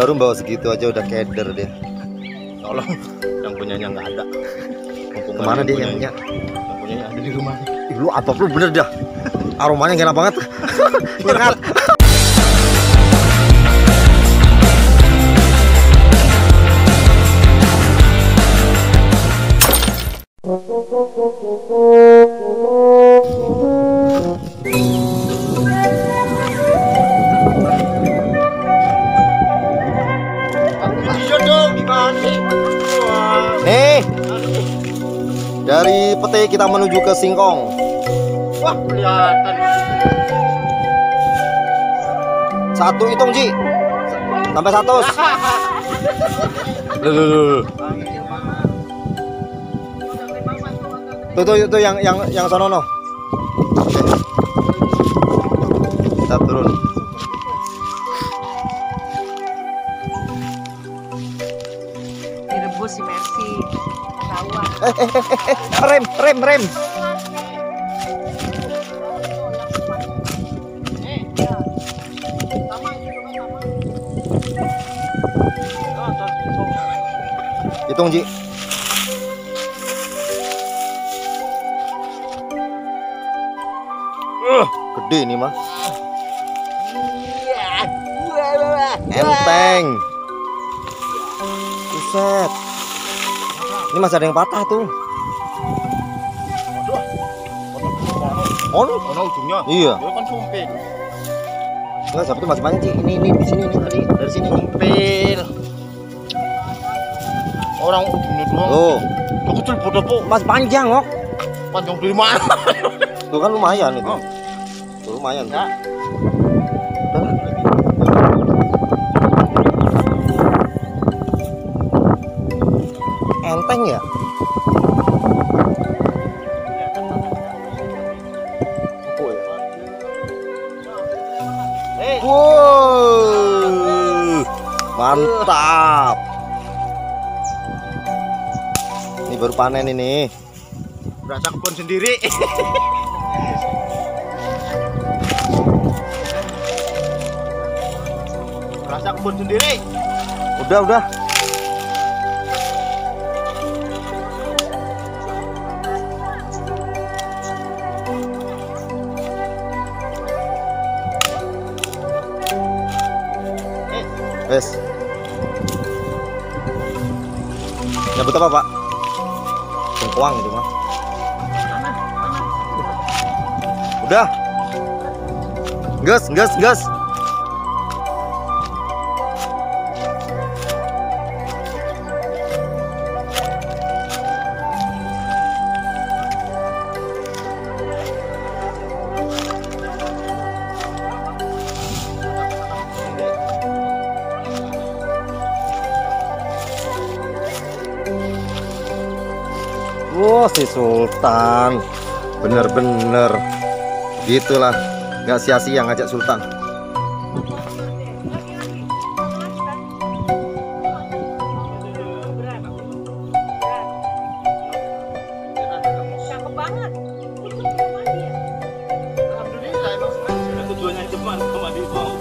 Baru bawa segitu aja udah keder dia. Tolong, yang punyanya nggak ada. Kemana dia yang punya? Yang punyanya ada di rumah. Ih, lu atop lu bener dah. Aromanya enak banget. Enak. Nih, dari Pete kita menuju ke Singkong. Wah, kelihatan. Satu hitung, Ji. Sampai 100. Loh. Tuh yang sono no. Oke. Kita turun. Direbus si Mercy. Tawa. Rem. Hitung, Ji. Gede ini mah. Enteng. Buset. Ini masih ada yang patah tuh. Ono ujungnya. Iya. Dia kan sumpil. Enggak, siapa tuh masih banyak, Ci. Ini di sini nih tadi. Dari sini Sumpil. Orang ujungnya doang. Tuh, Tuh kecil bodoh po. Mas panjang, kok. Panjang dari mana? Tuh kan lumayan itu. Oh. Tuh lumayan. Ya. Enteng ya? Wow, mantap. Ini baru panen ini. Berasa kebun sendiri. Berasa kebun sendiri. Udah. Wes. Nyebut apa, Pak? Sengkuang itu mah. Udah. Gas. Wah, si Sultan bener-bener gitulah, nggak sia-sia ngajak Sultan. Cakep banget. Alhamdulillah emang tujuannya Jepang sama di bawah.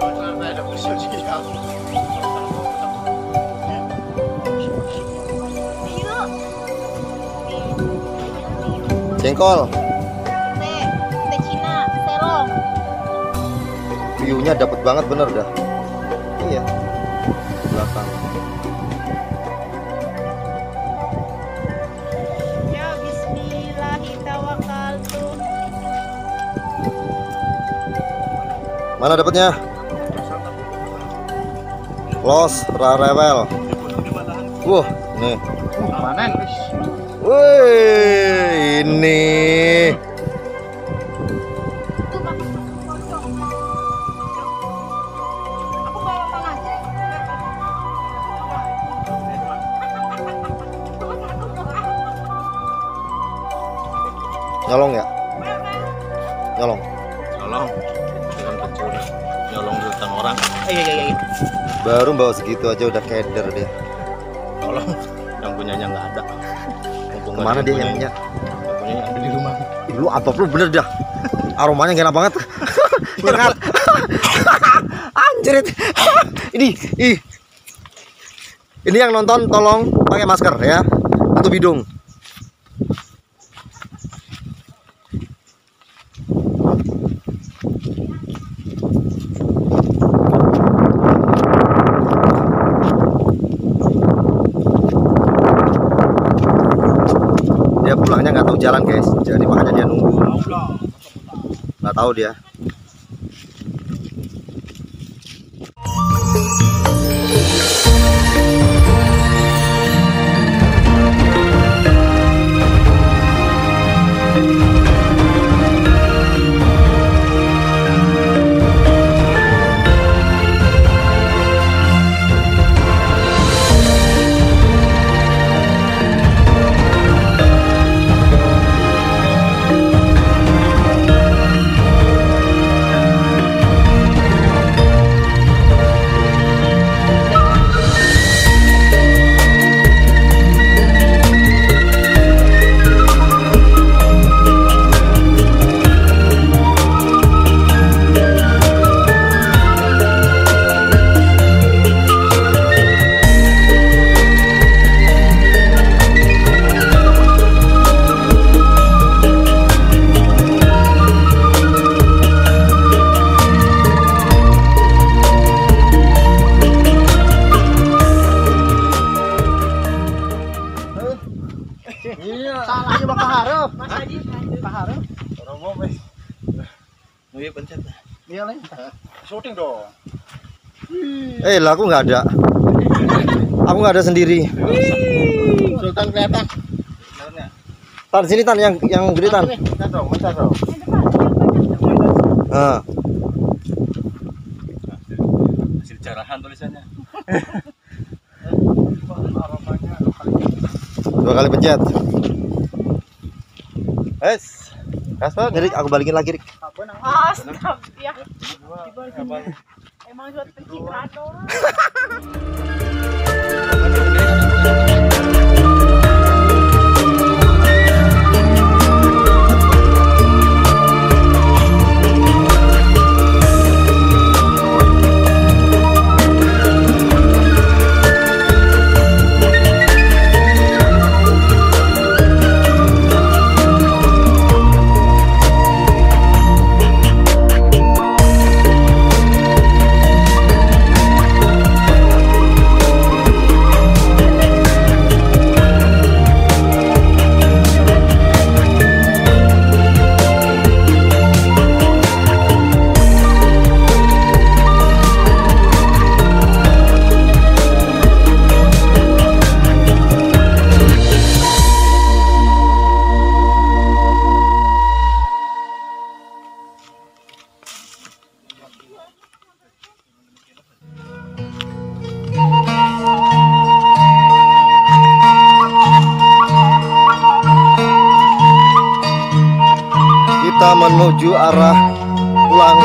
Makanya saya ada bersiul siang. Jengkol, Teh Cina, terong. view-nya dapet banget bener dah. Iya, di belakang. Ya bismillahirrahmanirrahim. Mana dapetnya? Los Rarewel. Wah, nih. Panen wis. Wih, ini. Aku bawa Mang Aceh. Nyolong ya? Nyolong. Nyolong. Dengan pencuri. Nyolong duitan orang. Iya. Baru bawa segitu aja udah keder dia. Tolong, yang punyanya nggak ada. Kemana dia yang punya? Yang punyanya ada di rumah. Ih, lu atop lu bener dah. Aromanya enak banget. Enak. Cerit. Ini yang nonton tolong pakai masker ya. Tutup hidung. Dia pulangnya nggak tahu jalan guys, jadi makanya dia nunggu. Nggak tahu dia. Salahnya Bapak Harap. Mas Adi, Pak Harap. Iya pencet. Iya lah. Syuting dong. Lah aku nggak ada. Aku nggak ada sendiri. Sultan kelihatan. Tan sini Tan yang gede Tan. Bentar dong, bentar dong. Nah, Hasil carahan tulisannya. 2 kali pencet. Kasper. Jadi aku balikin lagi, Rik. Astagfirullah. Ya. Emang buat pencitraan doang. Kita menuju arah pulang.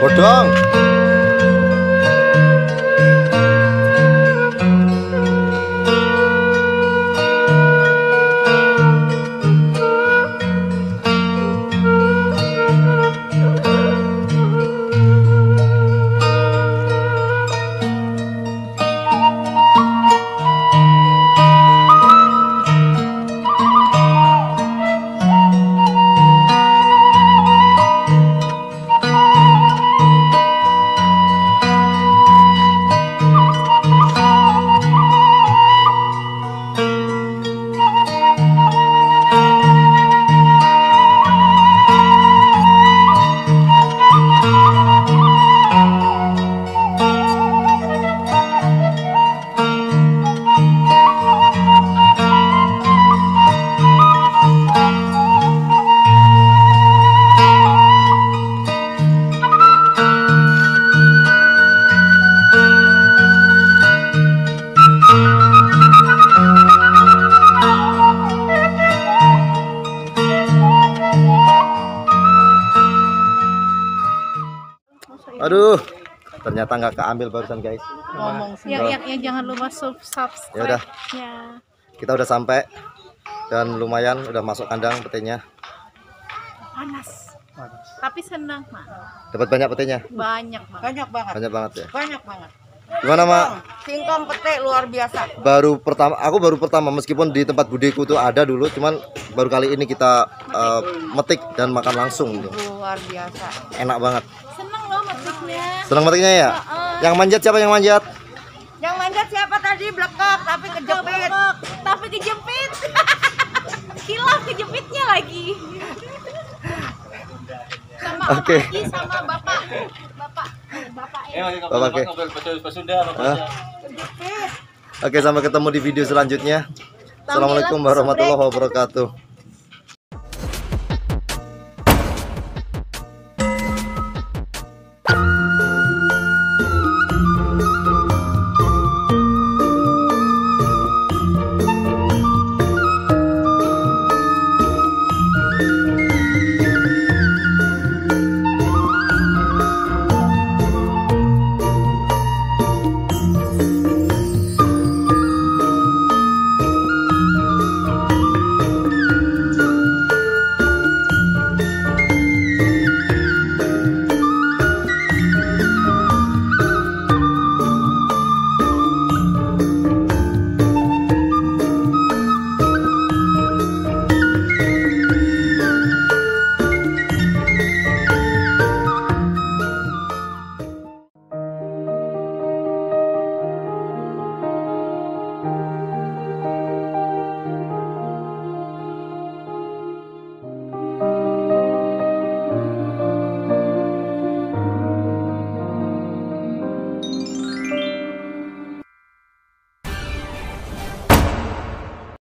Bodong. Ternyata nggak keambil barusan guys. Ngomong sih. Ya jangan lupa subscribe. Ya udah. Ya. Kita udah sampai dan lumayan udah masuk kandang petenya. Panas. Tapi senang, Mak. Dapat banyak petenya? Banyak banget. Banyak banget. Banyak banget ya. Banyak banget. Gimana Mak? Singkong pete luar biasa. Aku baru pertama meskipun di tempat budeku tuh ada dulu, cuman baru kali ini kita metik dan makan langsung gitu. Luar biasa. Enak banget. Senang loh metiknya. Senang metiknya ya? Yang manjat siapa yang manjat? Yang manjat siapa tadi? Blekok tapi kejepit. Tapi kejepit. Hilaf kejepitnya lagi. Sama Oke. Om Haji, sama bapak. Bapak Oke. Oke, sampai ketemu di video selanjutnya. Assalamualaikum warahmatullahi wabarakatuh.